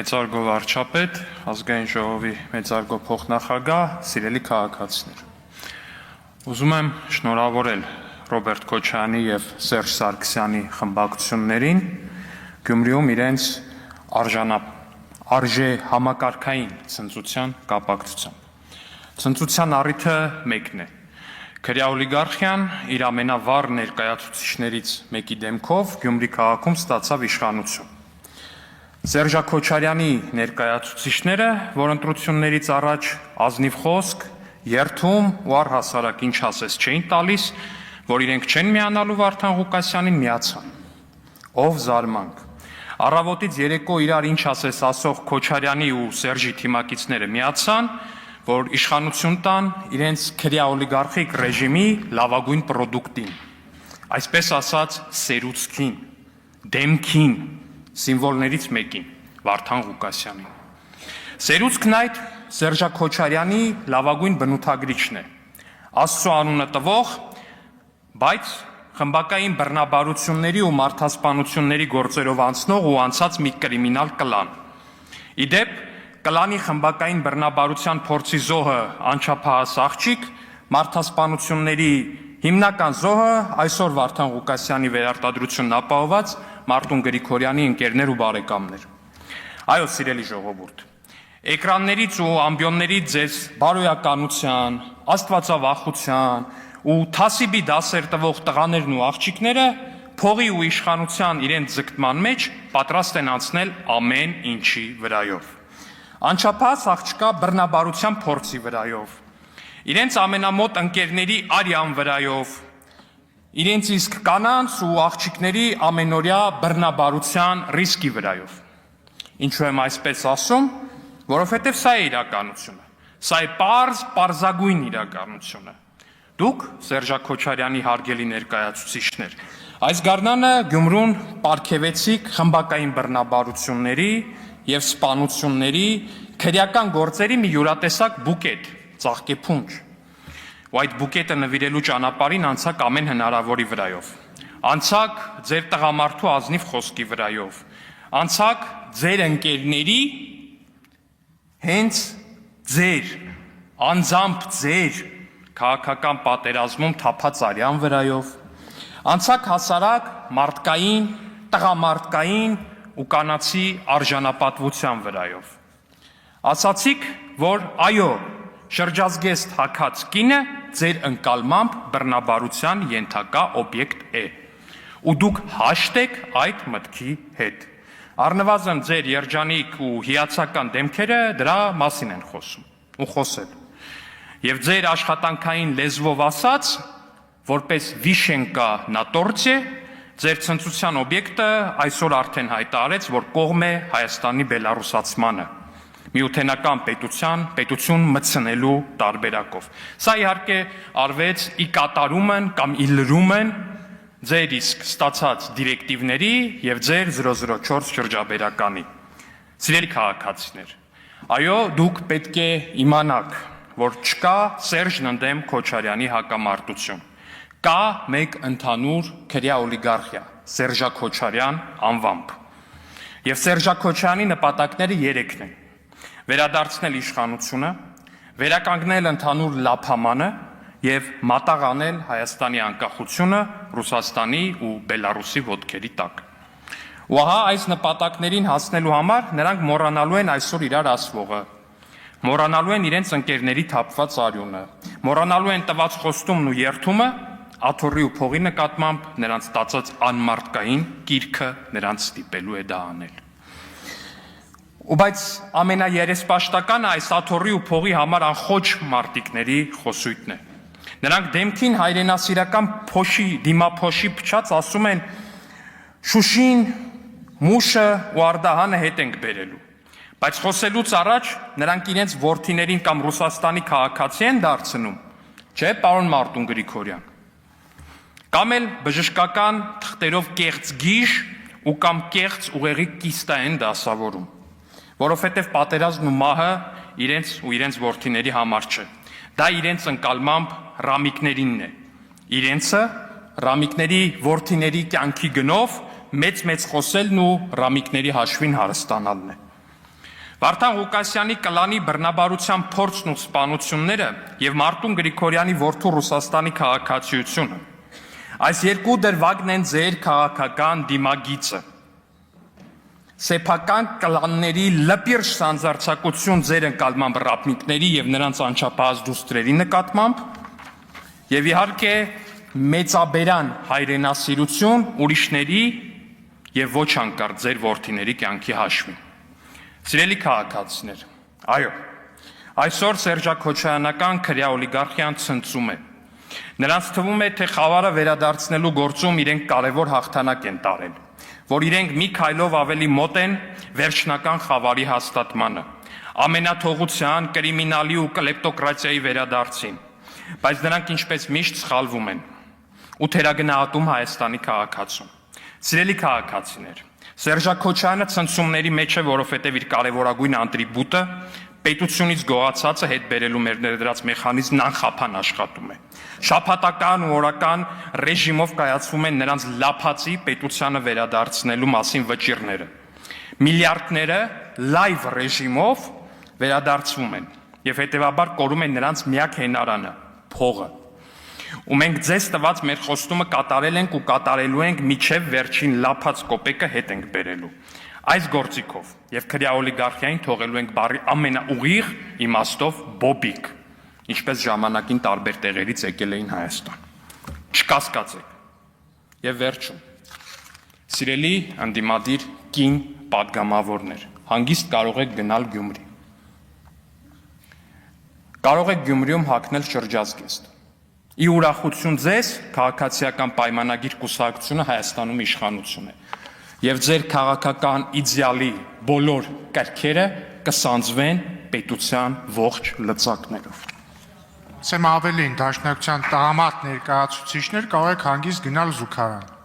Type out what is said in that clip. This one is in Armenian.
Մեծարգո վարչապետ, ազգային ժողովի մեծարգո փոխնախագահ, սիրելի քաղաքացիներ։ Ուզում եմ շնորհավորել Ռոբերտ Քոչարյանի եւ Սերժ Սարգսյանի խմբակցություններին Գյումրիում իրենց արժե համակարգային ցնծության կապակցությամբ։ Ցնծության առիթը մեկն է։ Քրեա օլիգարխիան իր ամենավառ ներկայացուցիչներից մեկի դեմքով Գյումրի քաղաքում ստացավ իշխանություն։ Սերժա Քոչարյանի ներկայացուցիչները, որ ընտրություններից առաջ ազնիվ խոսք, երթում ու առհասարակ ինչ ասես չէին տալիս, որ իրենք չեն միանալու Վարդան Ղուկասյանին, միացան։ Ով զարմանք։ Առավոտից երեկո իրար ինչ ասես ասող Քոչարյանի ու Սերժի թիմակիցները միացան, որ իշխանություն տան իրենց քրեա օլիգարխիկ ռեժիմի լավագույն պրոդուկտին, այսպես ասած սերուցքին, դեմքին, սիմվոլներից մեկին, Վարդան Ղուկասյանին։ Սերուցքն այդ Սերժա Քոչարյանի լավագույն բնութագրիչն է, Աստծո անունը տվող, բայց խմբակային բռնաբարությունների ու մարդասպանությունների գործերով անցնող ու անցած մի կրիմինալ կլան։ Իդեպ, կլանի խմբակային բռնաբարության փորձի զոհը անչափահաս աղջիկ, մարդասպանությունների հիմնական զոհը այսօր Վարդան Ղուկասյանի վերարտադրությունն ապահոված Մարտուն Գրիգորյանի ընկերներ ու բարեկամներ։ Այո, սիրելի ժողովուրդ, էկրաններից ու ամբիոններից ձեզ բարոյականության, աստվածավախության ու թասիբի դասեր տվող տղաներն ու աղջիկները փողի ու իշխանության իրենց ձգտման մեջ պատրաստ են անցնել ամեն ինչի վրայով։ Անչափահաս աղջկա բռնաբարության փորձի վրայով, իրենց ամենամոտ ընկերների արյան վրայով, իրենց իսկ կանանց ու աղջիկների ամենօրյա բռնաբարության ռիսկի վրայով։ Ինչու եմ այսպես ասում, որովհետև սա է իրականությունը, սա է պարզագույն իրականությունը։ Դուք, Սերժա Քոչարյանի հարգելի ներկայացուցիչներ, այս գարնանը Գյումրուն պարգևեցիք խմբակային բռնաբարությունների եւ սպանությունների, քրեական գործերի մի յուրատեսակ բուկետ, ծաղկեփունջ։ Ու այդ բուկետը նվիրելու ճանապարհին անցաք ամեն հնարավորի վրայով։ Անցաք ձեր տղամարդու ազնիվ խոսքի վրայով։ Անցաք ձեր ընկերների, հենց ձեր, անձամբ ձեր քաղաքական պատերազմում թափած արյան վրայով։ Անցաք հասարակ մարդկային, տղամարդկային ու կանացի արժանապատվության վրայով։ Ասացիք, որ այո, շրջազգեստ հագած կինը ձեր ընկալմամբ բռնաբարության ենթակա օբյեկտ է, ու դուք հաշտ եք այդ մտքի հետ։ Առնվազն ձեր երջանիկ ու հիացական դեմքերը դրա մասին են խոսում ու խոսել։ Եվ ձեր աշխատանքային լեզվով ասած, որպես վիշենկա на торте, ձեր ցնծության օբյեկտը այսօր արդեն հայտարարեց, որ կողմ է Հայաստանի բելառուսացմանը, միութենական պետություն մտցնելու տարբերակով։ Սա իհարկե արվեց ի կատարումն կամ ի լրումն ձեր իսկ ստացած դիրեկտիվների եւ ձեր 004 շրջաբերականի։ Սիրելի քաղաքացիներ, այո, դուք պետք է իմանաք, որ չկա Սերժն ընդդեմ Քոչարյանի հակամարտություն։ Կա մեկ ընդհանուր քրեա օլիգարխիա, Սերժա Քոչարյան անվամբ։ Եվ Սերժա Քոչարյանի նպատակները 3-ն են. վերադարձնել իշխանությունը, վերականգնել ընդհանուր լափամանը եւ մատաղանել Հայաստանի անկախությունը Ռուսաստանի ու Բելառուսի ոտքերի տակ։ Ու ահա այս նպատակներին հասնելու համար նրանք մոռանալու են այսօր իրար ասվողը, մոռանալու են իրենց ընկերների թափված արյունը, մոռանալու են տված խոստումն ու երթումը, աթոռի ու փողի նկատմամբ նրանց ստացած անմարդկային կիրքը նրանց ստիպելու է դա անել։ Ու բայց ամենաերեսպաշտականը այս աթոռի ու փողի համար անխոչ մարտիկների խոսույթն է։ Նրանք դեմքին հայրենասիրական դիմափոշի փչած ասում են Շուշին, Մուշը ու Արդահանը հետ ենք բերելու։ Բայց խոսելուց առաջ նրանք իրենց որդիներին կամ Ռուսաստանի քաղաքացի են դարձնում, չէ, պարոն Մարտուն Գրիգորյան։ Կամ էլ բժշկական թղթերով կեղծ գիժ ու կամ կեղծ ուղեղի կիստա են դասավորում, որովհետև պատերազմն ու մահը իրենց ու իրենց որդիների համար չէ։ Դա իրենց ընկալմամբ ռամիկներինն է։ Իրենցը ռամիկների որդիների կյանքի գնով մեծ խոսելն ու ռամիկների հաշվին հարստանալն է։ Վարդան Ղուկասյանի կլանի բռնաբարության փորձն ու սպանությունները եւ Մարտուն Գրիգորյանի որդու Ռուսաստանի քաղաքացիությունը այս երկու դրվագն են ձեր քաղաքական դիմագիծը։ Սեփական կլանների լպիրշ սանձարձակություն ձեր ընկալման ռապնիկների եւ նրանց անչափահաս դուստրերի նկատմամբ եւ իհարկե մեծաբերան հայրենասիրություն ուրիշների եւ ոչ անկարծ ձեր որդիների կյանքի հաշվին։ Սիրելի քաղաքացիներ, այո, այսօր սերժաքոչայանական քրյա օլիգարխիան ցնծում է։ Նրանց թվում է, թե խավարը վերադարձնելու գործում իրենք կարևոր հաղթանակ են տարել, որ իրենք մի քայլով ավելի մոտ են վերջնական խավարի հաստատմանը, ամենաթողության, կրիմինալի ու կլեպտոկրատիայի վերադարձին, բայց նրանք ինչպես միշտ սխալվում են ու թերագնահատում Հայաստանի քաղաքացուն։ Սիրելի քաղաքացիներ, Սերժաքոչյանը ցնցումների մեջ է, որովհետև իր կարևորագույն անտրիբուտը պետությունից գողացածը հետ բերելու մեր ներդրած մեխանիզմն անխափան աշխատում է։ Շաբաթական ու օրական ռեժիմով կայացվում են նրանց լափածի պետությանը վերադարձնելու մասին վճիռները։ Միլիարդները լայվ ռեժիմով վերադարձվում են եւ հետեւաբար կորում են նրանց միակ հենարանը՝ փողը։ Ու մենք ձեզ տված մեր խոստումը կատարել ենք ու կատարելու ենք միջև վերջին լափած կոպեկը հետ ենք բերելու։ Այս գործիքով եւ քրյա օլիգարխիային թողելու ենք բարի ամենաուղիղ իմաստով բոբիկ, ինչպես ժամանակին տարբեր տեղերից եկել էին Հայաստան։ Չկասկածեք։ Եվ վերջում, սիրելի անդիմադիր կին պատգամավորներ, հանգիստ կարող եք գնալ Գյումրի։ Կարող եք Գյումրիում հագնել շրջազգեստ։ Ի ուրախություն ձեզ, քաղաքացիական պայմանագիր կուսակցությունը Հայաստանում իշխանություն է, եւ ձեր քաղաքական իդեալի բոլոր կարգերը կսանձվեն պետության ողջ լծակներով։ Ասեմ ավելին, Դաշնակցության տղամարդ ներկայացուցիչներ կարող եք հանգիստ գնալ Զուգարան։